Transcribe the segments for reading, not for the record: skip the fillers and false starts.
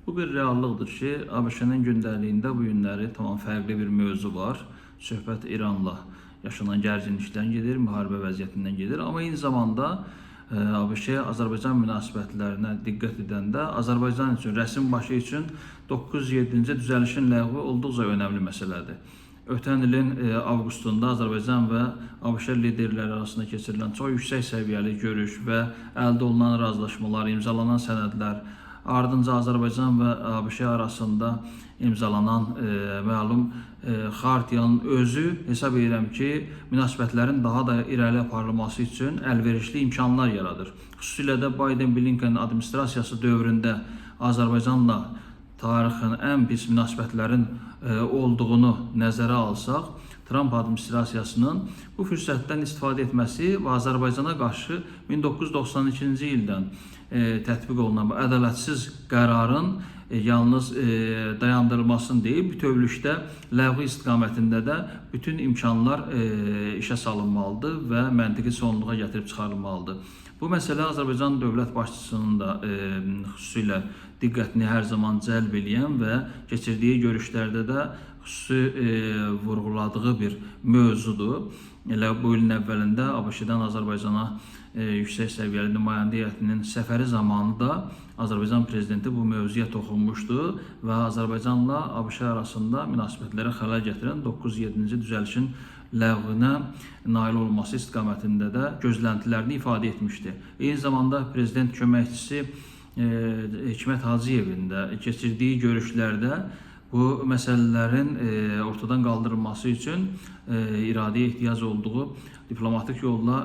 Bu bir reallıqdır ki, ABŞ-nin gündəliyində bu günləri tamam fərqli bir mövzu var. Söhbət İranla yaşanan gərginlikdən gedir, müharibə vəziyyətindən gedir. Amma eyni zamanda ABŞ-Azərbaycan münasibətlərinə diqqət edəndə Azərbaycan üçün, rəsm başı üçün 907-ci düzəlişin ləğvi olduqca önəmli məsələdir. Ötən ilin avqustunda Azərbaycan və ABŞ liderləri arasında keçirilən çox yüksək səviyyəli görüş və əldə olunan razılaşmalar, imzalanan sənədlər, ardınca Azərbaycan və ABŞ arasında imzalanan məlum xartiyanın özü hesab edirəm ki, münasibətlərin daha da irəli aparılması üçün əlverişli imkanlar yaradır. Xüsusilə də Biden-Blinken administrasiyası dövründə Azərbaycanla tarixin ən pis münasibətlərin olduğunu nəzərə alsaq, Trump administrasiyasının bu fürsətdən istifadə etməsi və Azərbaycana qarşı 1992-ci ildən tətbiq olunan bu ədalətsiz qərarın yalnız dayandırılmasını deyil, bütövlükdə ləğvi istiqamətində də bütün imkanlar işə salınmalıdır və məntiqi sonluğa gətirib çıxarılmalıdır. Bu məsələ Azərbaycan dövlət başçısının da xüsusilə diqqətini hər zaman cəlb edən və keçirdiyi görüşlərdə də xüsusi vurğuladığı bir mövzudur. Elə bu ilin əvvəlində ABŞ-dan Azərbaycana yüksək səviyyəli nümayəndə heyətinin səfəri zamanı da Azərbaycan prezidenti bu mövzuya toxunmuşdu və Azərbaycanla ABŞ arasında münasibətlərə xələl gətirən 907-ci düzəlişin ləğvinə nail olması istiqamətində də gözləntilərini ifadə etmişdi. Eyni zamanda prezident köməkçisi Hikmət Hacıyevin də keçirdiyi görüşlərdə bu məsələlərin ortadan qaldırılması üçün iradəyə ehtiyac olduğu diplomatik yolla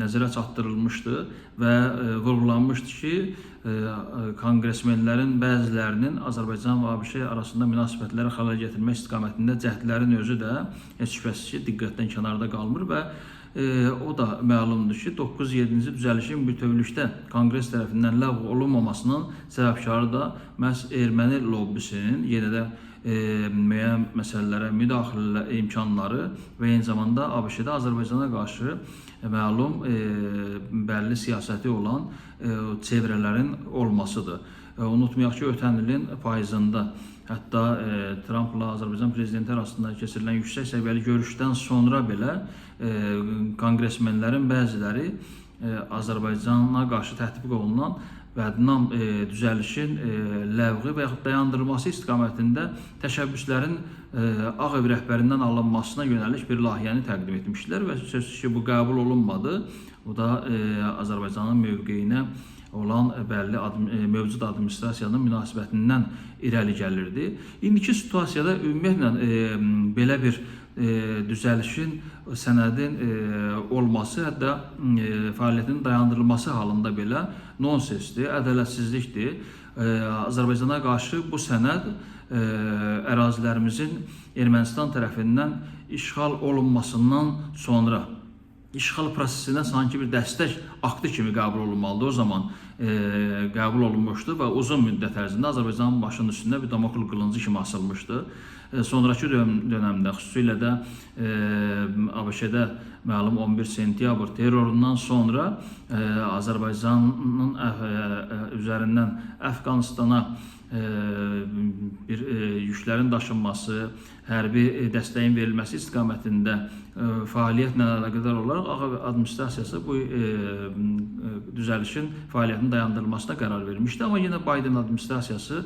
nəzərə çatdırılmışdı və vurğulanmışdı ki, konqresmenlərin bəzilərinin Azərbaycan və ABŞ arasında münasibətlərə xələl gətirmək istiqamətində cəhdlərin özü də heç şübhəsiz ki, diqqətdən kənarda qalmır və o da məlumdur ki, 907-ci düzəlişin bütövlükdə Konqres tərəfindən ləğv olunmamasının səbəbkarı da məhz erməni lobbisinin yenə də müəyyən məsələlərə müdaxilə imkanları və eyni zamanda ABŞ-da Azərbaycana qarşı məlum bəlli siyasəti olan çevrələrin olmasıdır. Unutmayaq ki, ötən ilin payızında hətta Trumpla Azərbaycan prezidenti arasında keçirilən yüksək səviyyəli görüşdən sonra belə konqresmenlərin bəziləri Azərbaycana qarşı tətbiq olunan bədnam düzəlişin ləğvi və yaxud dayandırılması istiqamətində təşəbbüslərin Ağ Ev rəhbərindən alınmasına yönəlik bir layihəni təqdim etmişdilər və sözsüz ki, bu qəbul olunmadı. O da Azərbaycanın mövqeyinə olan bəlli mövcud administrasiyanın münasibətindən irəli gəlirdi. İndiki situasiyada ümumiyyətlə belə bir düzəlişin, sənədin olması, hətta fəaliyyətin dayandırılması halında belə nonsensdir, ədalətsizlikdir. Azərbaycana qarşı bu sənəd ərazilərimizin Ermənistan tərəfindən işğal olunmasından sonra işğal prosesinə sanki bir dəstək aktı kimi qəbul olunmalıdır. O zaman qəbul olunmuşdu və uzun müddət ərzində Azərbaycanın başının üstündə bir damokl qılıncı kimi asılmışdı. Sonraki dönəmdə, xüsusilə də ABŞ-də məlum 11 sentyabr terrorundan sonra Azərbaycanın üzərindən Əfqanistana bir yüklərin daşınması, hərbi dəstəyin verilməsi istiqamətində fəaliyyətlə əlaqədar olaraq Ağ administrasiyası bu düzəlişin fəaliyyətinin dayandırılmasına qərar vermişdi. Amma yenə Biden administrasiyası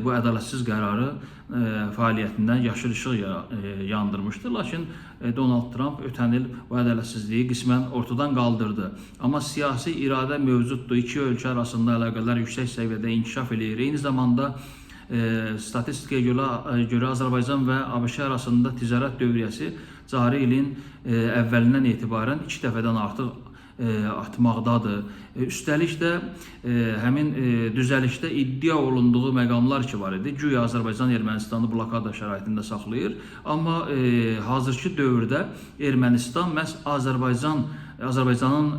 bu ədalətsiz qərarı fəaliyyətindən yaşıl işıq yandırmışdı. Lakin Donald Trump ötən il bu ədalətsizliyi qismən ortadan qaldırdı. Amma siyasi iradə mövcuddur. İki ölkə arasında əlaqələr yüksək səviyyədə inkişaf edir. Eyni zamanda statistikaya görə Azərbaycan və ABŞ arasında ticarət dövriyyəsi cari ilin əvvəlindən etibarən 2 dəfədən artıq artmaqdadır. Üstəlik də həmin düzəlişdə iddia olunduğu məqamlar ki var idi. Güya Azərbaycan Ermənistanı blokada şəraitində saxlayır. Amma hazırki dövrdə Ermənistan məhz Azərbaycanın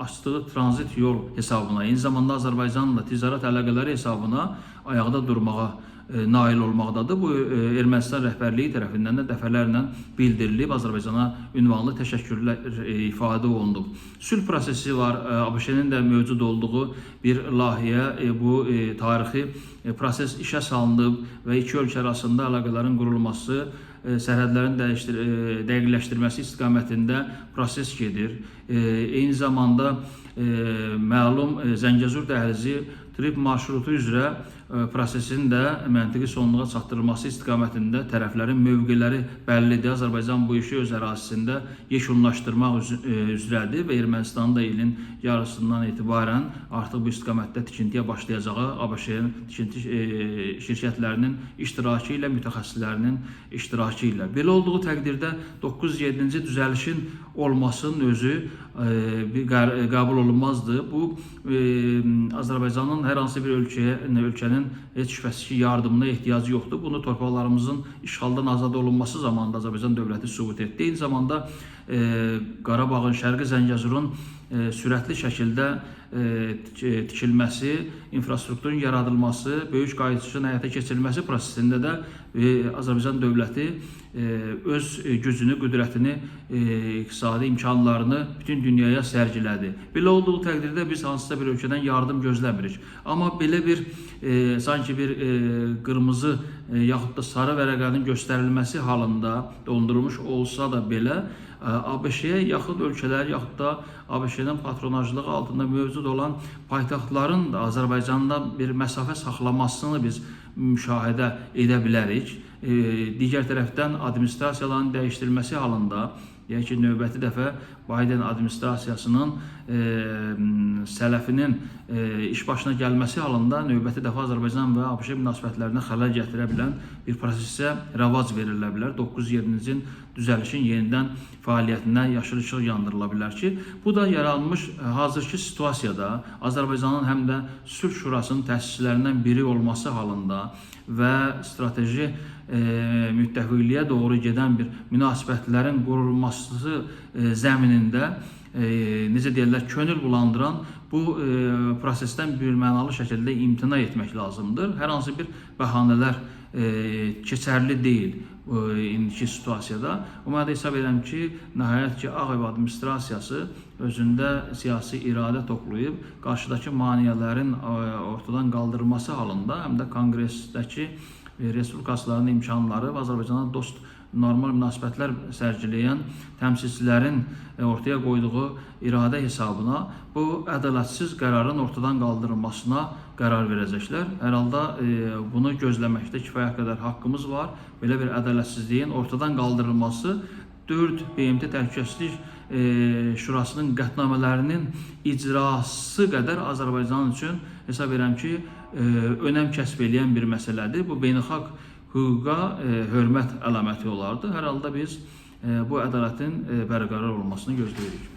açdığı tranzit yol hesabına, eyni zamanda Azərbaycanla ticarət əlaqələri hesabına ayaqda durmağa nail olmaqdadır. Bu Ermənistan rəhbərliyi tərəfindən də dəfələrlə bildirilib, Azərbaycana ünvanlı təşəkkürlər ifadə olunub. Sülh prosesi var, ABŞ-nin də mövcud olduğu bir layihə, bu tarixi proses işə salınıb və iki ölkə arasında əlaqələrin qurulması, sərhədlərin dəqiqləşdirməsi istiqamətində proses gedir. Eyni zamanda məlum Zəngəzur dəhlizi trip marşrutu üzrə prosesin də məntiqi sonluğa çatdırılması istiqamətində tərəflərin mövqeləri bəllidir. Azərbaycan bu işi öz ərazisində yekunlaşdırmaq üzrədir və Ermənistan da ilin yarısından etibarən artıq bu istiqamətdə tikintiyə başlayacağı ABŞ-ın tikinti şirkətlərinin iştirakı ilə, mütəxəssislərinin iştirakı ilə. Belə olduğu təqdirdə 907-ci düzəlişin olmasının özü qəbul olunmazdır. Bu Azərbaycanın hər hansı bir ölkənin heç şübhəsiz ki yardımına ehtiyacı yoxdur. Bunu torpaqlarımızın işğaldan azad olunması zamanında Azərbaycan dövləti sübut etdi. Eyni zamanda Qarabağın, Şərqi Zəngəzurun sürətli şəkildə tikilməsi, infrastrukturun yaradılması, böyük qayıdışın həyata keçirilməsi prosesində də Azərbaycan dövləti öz gücünü, qüdrətini, iqtisadi imkanlarını bütün dünyaya sərgilədi. Belə olduğu təqdirdə biz hansısa bir ölkədən yardım gözləmirik. Amma belə bir sanki bir qırmızı yaxud da sarı vərəqənin göstərilməsi halında dondurulmuş olsa da belə ABŞ-yə yaxın ölkələr, yaxud da ABŞ-nin patronajlığı altında mövcud olan paytaxtların da Azərbaycanda bir məsafə saxlamasını biz müşahidə edə bilərik. Digər tərəfdən administrasiyaların dəyişdirilməsi halında, deyək ki, növbəti dəfə Biden administrasiyasının sələfinin iş başına gəlməsi halında növbəti dəfə Azərbaycan və ABŞ münasibətlərinə xələl gətirə bilən bir prosesə rəvac verilə bilər. 907-ci düzəlişin yenidən fəaliyyətinə yaşıl işıq yandırıla bilər ki, bu da yaranmış hazırki situasiyada Azərbaycanın həm də Sülh Şurasının təsisçilərindən biri olması halında və strateji müttəfiqliyə doğru gedən bir münasibətlərin qurulması zəminində necə deyirlər, könül bulandıran bu prosesdən birmənalı şəkildə imtina etmək lazımdır. Hər hansı bir bəhanələr keçərli deyil indiki situasiyada. O mənada hesab edirəm ki, nəhayət ki, Ağ Ev administrasiyası özündə siyasi iradə toplayıb, qarşıdakı maneələrin ortadan qaldırılması halında həm də konqresdəki respublikaçıların imkanları və Azərbaycana dost normal münasibətlər sərgiləyən təmsilçilərin ortaya qoyduğu iradə hesabına bu ədalətsiz qərarın ortadan qaldırılmasına qərar verəcəklər. Hər halda bunu gözləməkdə kifayət qədər haqqımız var. Belə bir ədalətsizliyin ortadan qaldırılması 4 BMT Təhlükəsizlik Şurasının qətnamələrinin icrası qədər Azərbaycan üçün hesab edirəm ki, önəm kəsb edən bir məsələdir. Bu beynəlxalq hüquqa hörmət əlaməti olardı. Hər halda biz bu ədalətin bərqərar olmasını gözləyirik.